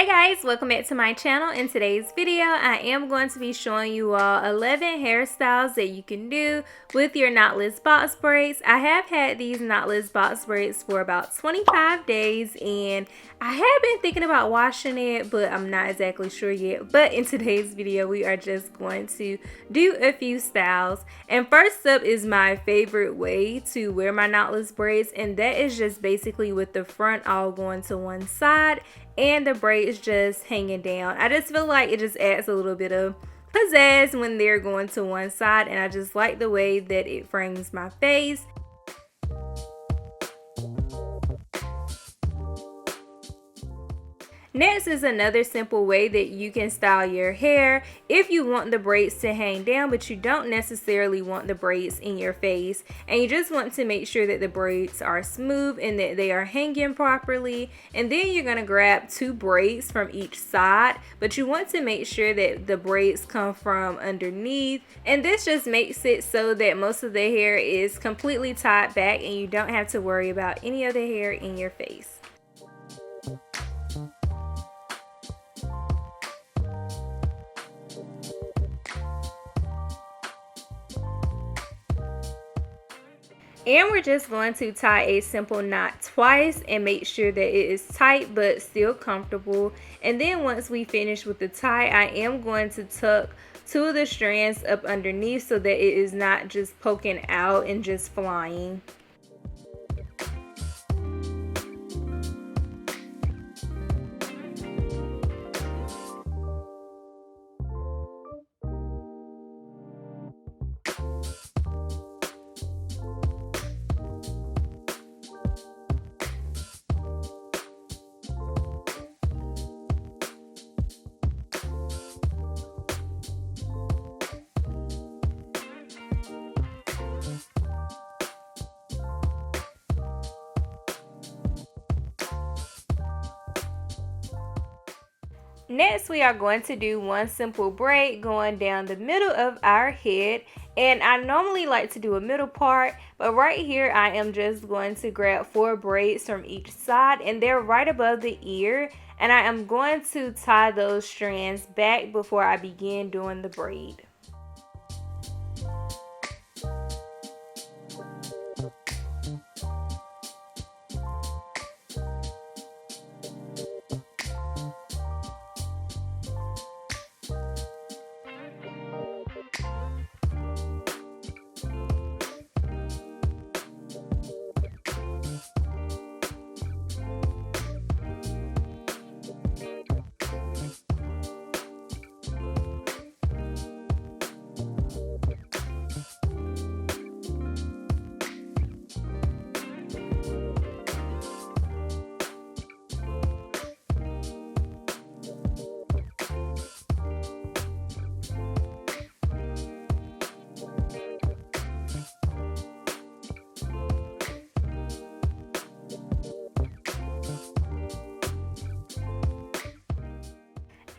guys, welcome back to my channel. In today's video, I am going to be showing you all 11 hairstyles that you can do with your knotless box braids. I have had these knotless box braids for about 25 days and I have been thinking about washing it, but I'm not exactly sure yet. But in today's video, we are just going to do a few styles. And first up is my favorite way to wear my knotless braids, and that is just basically with the front all going to one side and the braids just hanging down. I just feel like it just adds a little bit of pizzazz when they're going to one side, and I just like the way that it frames my face. Next is another simple way that you can style your hair if you want the braids to hang down but you don't necessarily want the braids in your face, and you just want to make sure that the braids are smooth and that they are hanging properly. And then you're going to grab two braids from each side, but you want to make sure that the braids come from underneath, and this just makes it so that most of the hair is completely tied back and you don't have to worry about any of the hair in your face. And we're just going to tie a simple knot twice and make sure that it is tight but still comfortable. And then once we finish with the tie, I am going to tuck two of the strands up underneath so that it is not just poking out and just flying. Next, we are going to do one simple braid going down the middle of our head, and I normally like to do a middle part, but right here I am just going to grab 4 braids from each side, and they're right above the ear, and I am going to tie those strands back before I begin doing the braid.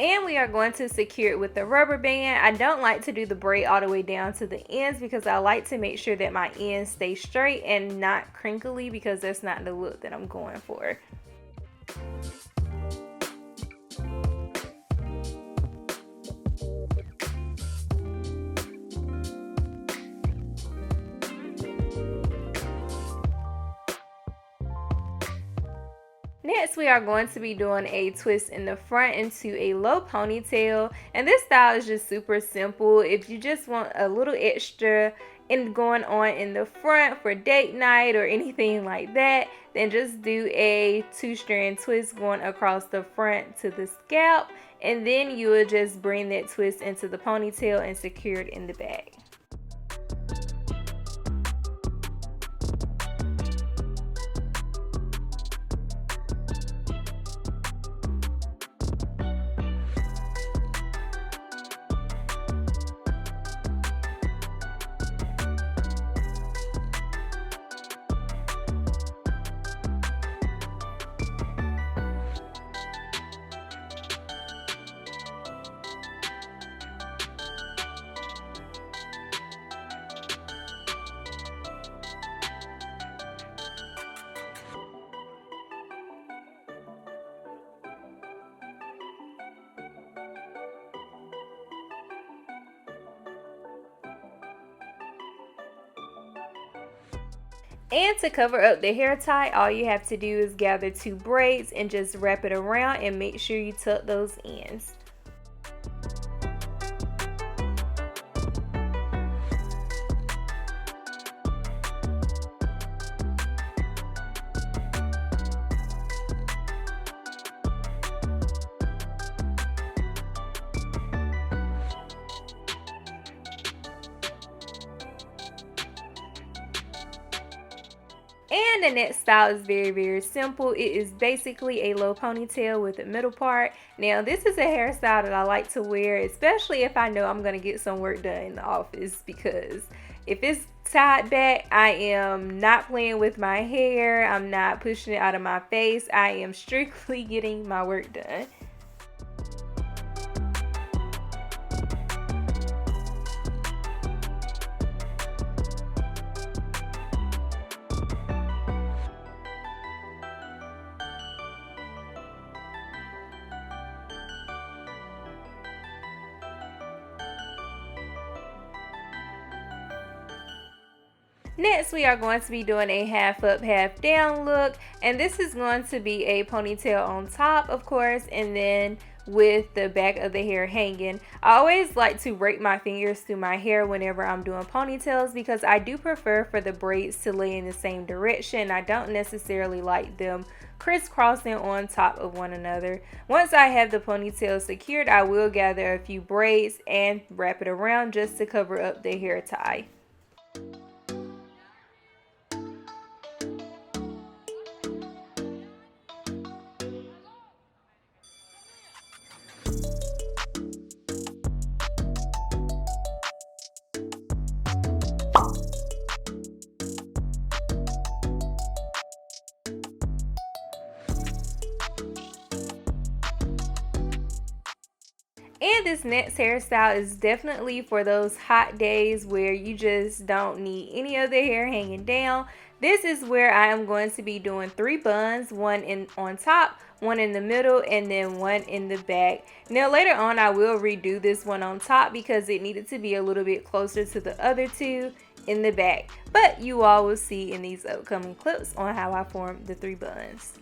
And we are going to secure it with the rubber band. I don't like to do the braid all the way down to the ends because I like to make sure that my ends stay straight and not crinkly, because that's not the look that I'm going for. Next, we are going to be doing a twist in the front into a low ponytail, and this style is just super simple. If you just want a little extra in going on in the front for date night or anything like that, then just do a 2-strand twist going across the front to the scalp, and then you will just bring that twist into the ponytail and secure it in the back. And to cover up the hair tie, all you have to do is gather 2 braids and just wrap it around and make sure you tuck those ends. And the next style is very simple. It is basically a low ponytail with a middle part. Now this is a hairstyle that I like to wear, especially if I know I'm going to get some work done in the office, because if it's tied back, I am not playing with my hair. I'm not pushing it out of my face. I am strictly getting my work done. Next, we are going to be doing a half up, half down look, and this is going to be a ponytail on top, of course, and then with the back of the hair hanging. I always like to rake my fingers through my hair whenever I'm doing ponytails, because I do prefer for the braids to lay in the same direction. I don't necessarily like them crisscrossing on top of one another. Once I have the ponytail secured, I will gather a few braids and wrap it around just to cover up the hair tie. And this next hairstyle is definitely for those hot days where you just don't need any of the hair hanging down. This is where I am going to be doing 3 buns, one on top, one in the middle, and then one in the back. Now later on I will redo this one on top because it needed to be a little bit closer to the other 2 in the back. But you all will see in these upcoming clips on how I form the 3 buns.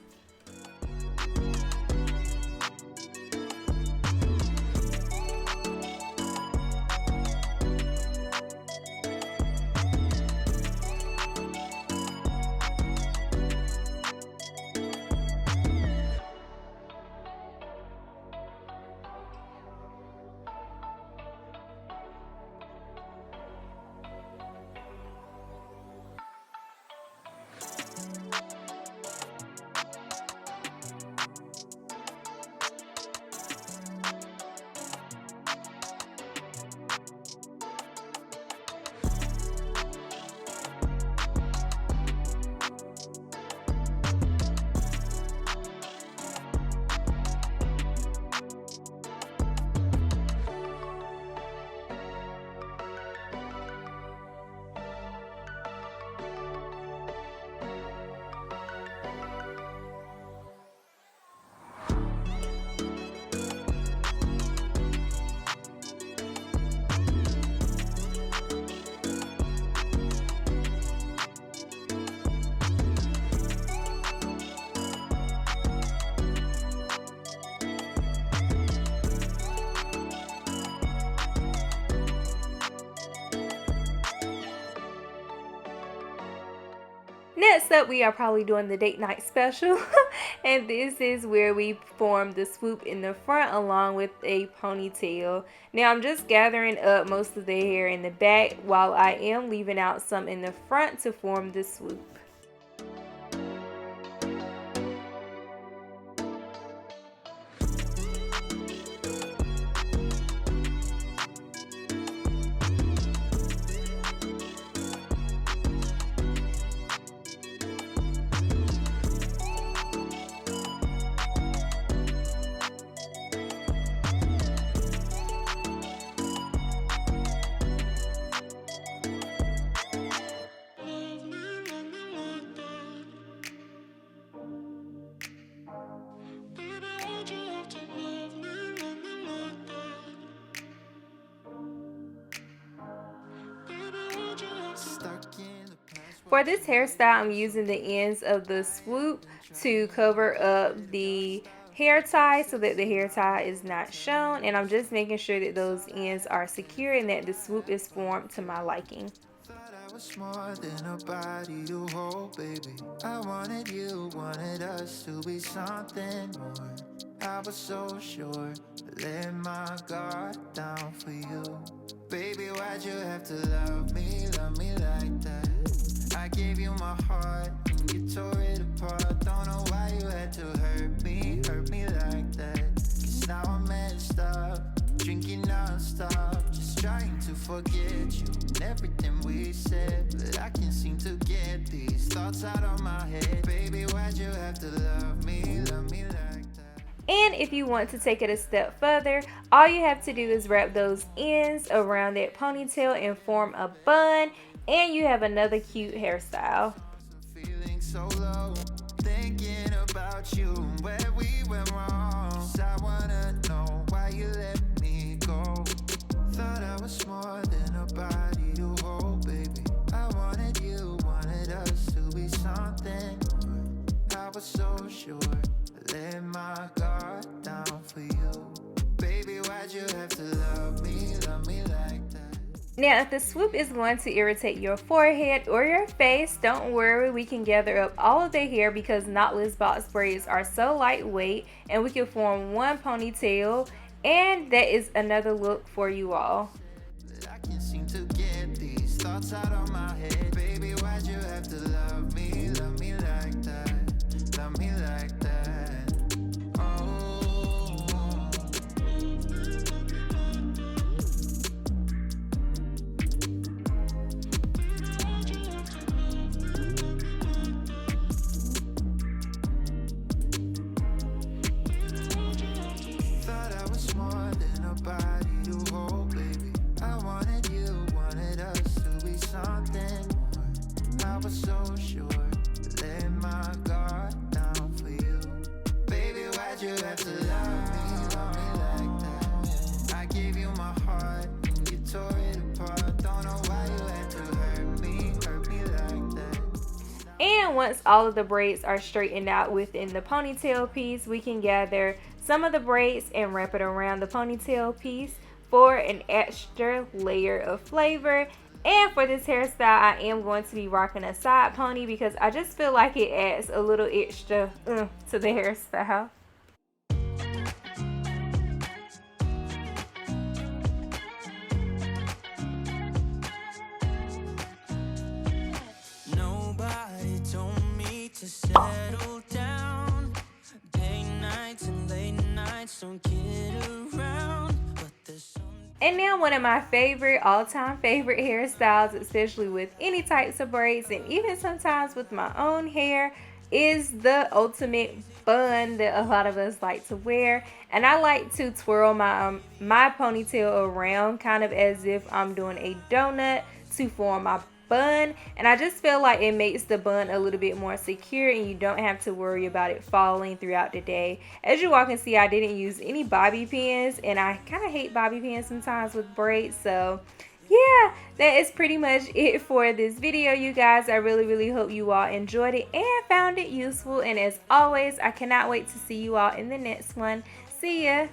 Next up, we are probably doing the date night special, and this is where we form the swoop in the front along with a ponytail. Now I'm just gathering up most of the hair in the back while I am leaving out some in the front to form the swoop. for this hairstyle, I'm using the ends of the swoop to cover up the hair tie so that the hair tie is not shown, and I'm just making sure that those ends are secure and that the swoop is formed to my liking. Was more than a body to hold, baby. I wanted you, wanted us to be something more. I was so sure, I let my guard down for you. Baby, why'd you have to love me like that? I gave you my heart and you tore it apart. Don't know why you had to hurt me like that. 'Cause now I'm messed up, drinking non-stop, just trying to forget you and everything we said, but I can't seem to get these thoughts out of my head. Baby, why'd you have to love me like that? And if you want to take it a step further, all you have to do is wrap those ends around that ponytail and form a bun, and you have another cute hairstyle. Feeling so low, thinking about you and where we went wrong. 'Cause I wanna know why you let me go. Thought I was more than a body to hold, baby. I wanted you, wanted us to be something more. I was so sure, I let my guard down for you. Baby, why'd you have to love me like that? Now, if the swoop is going to irritate your forehead or your face, don't worry, we can gather up all of the hair because knotless box braids are so lightweight, and we can form one ponytail, and that is another look for you all. I can't seem to get these thoughts out of my head. Baby, why'd you have to love me like that? Love me like that. Oh. Thought I was more than a body to hold, baby. I wanted you, wanted us to be something more. I was so sure, I let my guard down for you. Baby, why'd you have to love me like that? I gave you my heart and you tore it apart. Don't know why you had to hurt me like that. And once all of the braids are straightened out within the ponytail piece, we can gather some of the braids and wrap it around the ponytail piece for an extra layer of flavor. And for this hairstyle, I am going to be rocking a side pony because I just feel like it adds a little extra to the hairstyle. Nobody told me to settle down. Day nights and late nights don't get around, but there's some. And now one of my favorite, all-time favorite hairstyles, especially with any types of braids and even sometimes with my own hair, is the ultimate bun that a lot of us like to wear. And I like to twirl my ponytail around kind of as if I'm doing a donut to form my bun, and I just feel like it makes the bun a little bit more secure and you don't have to worry about it falling throughout the day. As you all can see, I didn't use any bobby pins, and I kind of hate bobby pins sometimes with braids. So yeah, that is pretty much it for this video, you guys. I really hope you all enjoyed it and found it useful, and as always, I cannot wait to see you all in the next one. See ya.